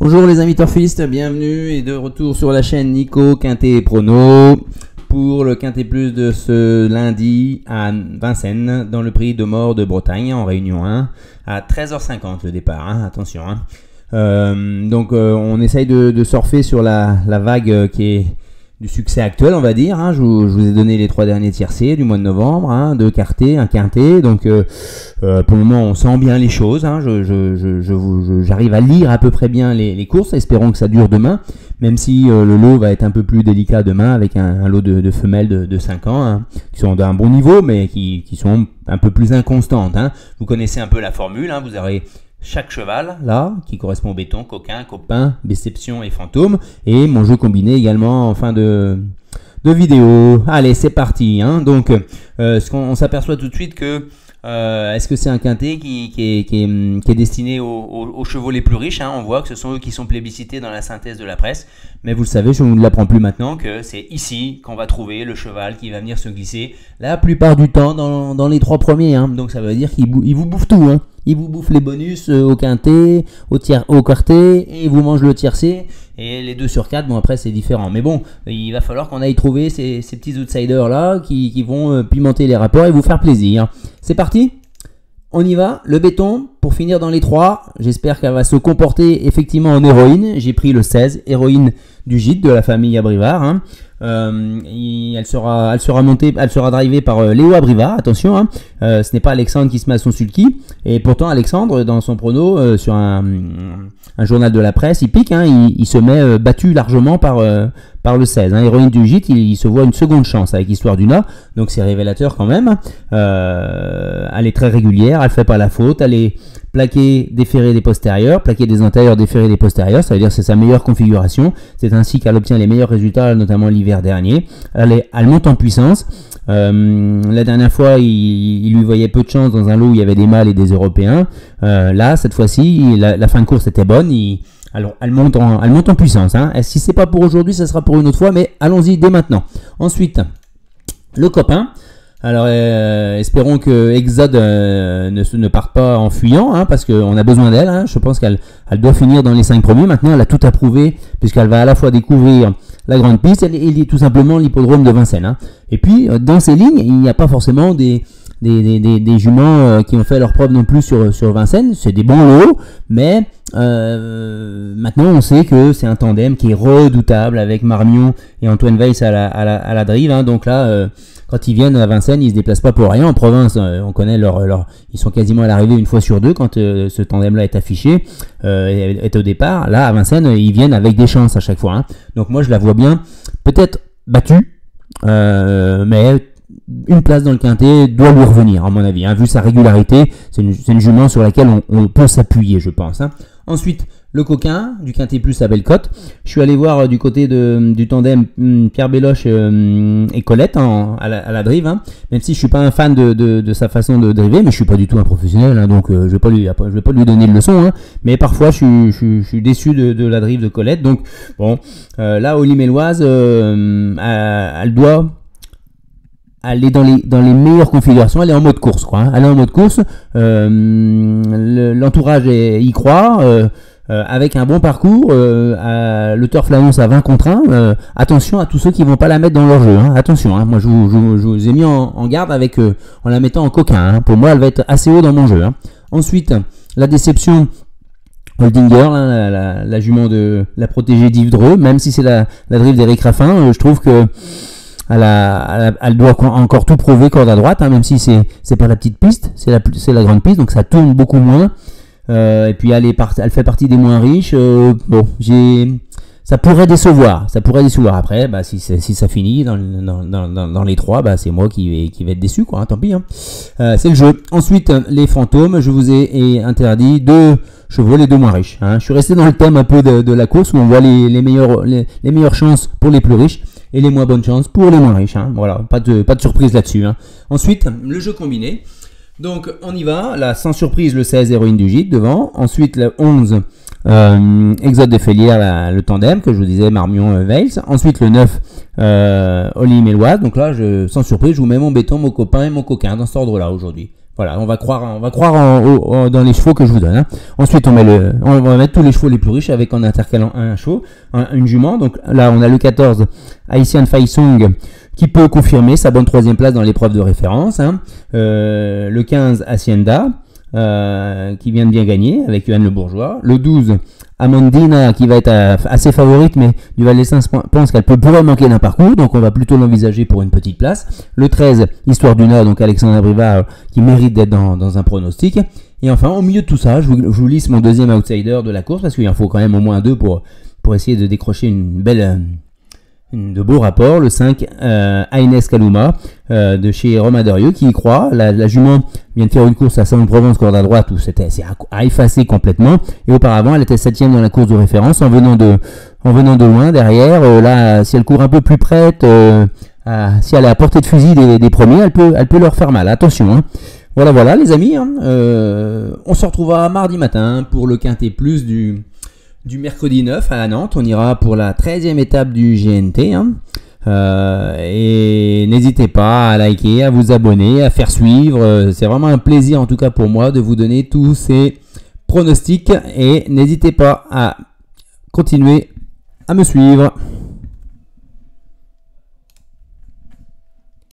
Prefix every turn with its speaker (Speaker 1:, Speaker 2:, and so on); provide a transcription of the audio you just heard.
Speaker 1: Bonjour les amis turfistes, bienvenue et de retour sur la chaîne Nico Quintet et Prono pour le Quintet Plus de ce lundi à Vincennes dans le prix de Mort de Bretagne en Réunion 1 à 13h50 le départ, hein, attention. Donc on essaye de surfer sur la vague qui est du succès actuel, on va dire. Je vous ai donné les 3 derniers tiercés du mois de novembre, 2 quartés, un quintet. Donc pour le moment, on sent bien les choses. J'arrive à lire à peu près bien les courses. Espérons que ça dure demain, même si le lot va être un peu plus délicat demain avec un lot de femelles de 5 ans qui sont d'un bon niveau, mais qui sont un peu plus inconstantes. Vous connaissez un peu la formule. Vous aurez chaque cheval là qui correspond au béton, coquin, copain, déception et fantôme, et mon jeu combiné également en fin de vidéo. Allez, c'est parti. Donc on s'aperçoit tout de suite que est-ce que c'est un quintet qui est destiné aux chevaux les plus riches, On voit que ce sont eux qui sont plébiscités dans la synthèse de la presse, mais vous le savez, je ne vous l'apprends plus maintenant, que c'est ici qu'on va trouver le cheval qui va venir se glisser la plupart du temps dans les 3 premiers. Donc ça veut dire qu'il vous bouffe tout. Il vous bouffe les bonus au quintet, au quartet, et il vous mange le tiercé. Et les 2 sur 4, bon après c'est différent. Mais bon, il va falloir qu'on aille trouver ces petits outsiders là qui vont pimenter les rapports et vous faire plaisir. C'est parti, on y va. Le béton pour finir dans les 3. J'espère qu'elle va se comporter effectivement en héroïne. J'ai pris le 16, héroïne du gîte de la famille Abrivard. Elle sera drivée par Léo Abrivard, attention, ce n'est pas Alexandre qui se met à son sulky, et pourtant Alexandre dans son prono sur un journal de la presse, il pique, il se met battu largement par le 16, héroïne du gîte, il se voit une seconde chance avec Histoire du Nord, donc c'est révélateur quand même. Elle est très régulière, elle fait pas la faute, elle est plaqué, déféré des postérieurs, plaqué des antérieurs, déféré des postérieurs, ça veut dire que c'est sa meilleure configuration. C'est ainsi qu'elle obtient les meilleurs résultats, notamment l'hiver dernier. Elle monte en puissance. La dernière fois, il lui voyait peu de chance dans un lot où il y avait des mâles et des Européens. Là, cette fois-ci, la fin de course était bonne. Alors, elle monte en puissance. Si c'est pas pour aujourd'hui, ça sera pour une autre fois, mais allons-y dès maintenant. Ensuite, le copain. Alors espérons que Exode ne parte pas en fuyant, parce qu'on a besoin d'elle. Je pense qu'elle doit finir dans les 5 premiers. Maintenant, elle a tout approuvé puisqu'elle va à la fois découvrir la grande piste et tout simplement l'hippodrome de Vincennes. Et puis dans ces lignes, il n'y a pas forcément des juments qui ont fait leur preuve non plus sur Vincennes. C'est des bons lots, mais maintenant on sait que c'est un tandem qui est redoutable avec Marmion et Antoine Weiss à la drive. Donc là, quand ils viennent à Vincennes, ils se déplacent pas pour rien. En province, on connaît ils sont quasiment à l'arrivée une fois sur 2 quand ce tandem-là est affiché, est au départ. Là, à Vincennes, ils viennent avec des chances à chaque fois. Donc moi, je la vois bien, peut-être battue, mais une place dans le quintet doit lui revenir, à mon avis. Vu sa régularité, c'est une jument sur laquelle on peut s'appuyer, je pense. Ensuite, le coquin du quintet plus à Bellecote. Je suis allé voir du côté du tandem Pierre Belloche et Colette à la drive, même si je suis pas un fan de sa façon de driver, mais je suis pas du tout un professionnel, donc je vais pas lui donner de leçon, mais parfois je suis déçu de la drive de Colette. Donc bon, là Oli Méloise, elle doit aller dans les meilleures configurations. Elle est en mode course, elle est en mode course. L'entourage y croit. Avec un bon parcours, le turf l'annonce à 20 contre 1. Attention à tous ceux qui vont pas la mettre dans leur jeu. Attention, moi je vous ai mis en garde en la mettant en coquin. Pour moi, elle va être assez haut dans mon jeu. Ensuite, la déception, Holdinger, la jument de la protégée d'Yves Dreux, même si c'est la drive d'Éric Raffin, je trouve que elle doit encore tout prouver corde à droite, même si c'est pas la petite piste, c'est la grande piste, donc ça tourne beaucoup moins. Et puis elle fait partie des moins riches. Ça pourrait décevoir. Après, si ça finit dans les 3, c'est moi qui vais être déçu, tant pis. C'est le jeu. Ensuite, les fantômes. Je vous ai interdit 2 chevaux, les 2 moins riches. Je suis resté dans le thème un peu de la course où on voit les meilleures chances pour les plus riches et les moins bonnes chances pour les moins riches. Voilà, pas de surprise là-dessus. Ensuite, le jeu combiné. Donc on y va, là sans surprise le 16 héroïne du gîte devant, ensuite le 11 Exode de Félière, le tandem que je vous disais, Marmion Weiss, ensuite le 9 Oli Méloise. Donc là sans surprise je vous mets mon béton, mon copain et mon coquin dans cet ordre là aujourd'hui. Voilà, on va croire dans les chevaux que je vous donne. Hein. Ensuite, on va mettre tous les chevaux les plus riches avec en intercalant un chevaux, une jument. Donc là, on a le 14, Haitian Fai Song, qui peut confirmer sa bonne troisième place dans l'épreuve de référence. Hein. Le 15, Hacienda, qui vient de bien gagner avec Yoann Le Bourgeois. Le 12, Amandina, qui va être assez favorite, mais Duval Dessin pense qu'elle pourrait manquer d'un parcours, donc on va plutôt l'envisager pour une petite place. Le 13, Histoire du Nord, donc Alexandre Brivard, qui mérite d'être dans un pronostic. Et enfin, au milieu de tout ça, je vous lisse mon deuxième outsider de la course, parce qu'il en faut quand même au moins 2 pour essayer de décrocher de beaux rapports. Le 5, Aines Kaluma, de chez Romaderieux, qui y croit. La jument vient de faire une course à Saint-Provence, corde à droite, où c'est à effacer complètement. Et auparavant, elle était 7e dans la course de référence, en venant de loin derrière. Là, si elle court un peu plus prête, si elle est à portée de fusil des premiers, elle peut leur faire mal. Attention, hein. Voilà, les amis. Hein. On se retrouvera mardi matin pour le Quintet Plus du mercredi 9 à Nantes. On ira pour la 13e étape du GNT. Hein. Et n'hésitez pas à liker, à vous abonner, à faire suivre. C'est vraiment un plaisir en tout cas pour moi de vous donner tous ces pronostics. Et n'hésitez pas à continuer à me suivre.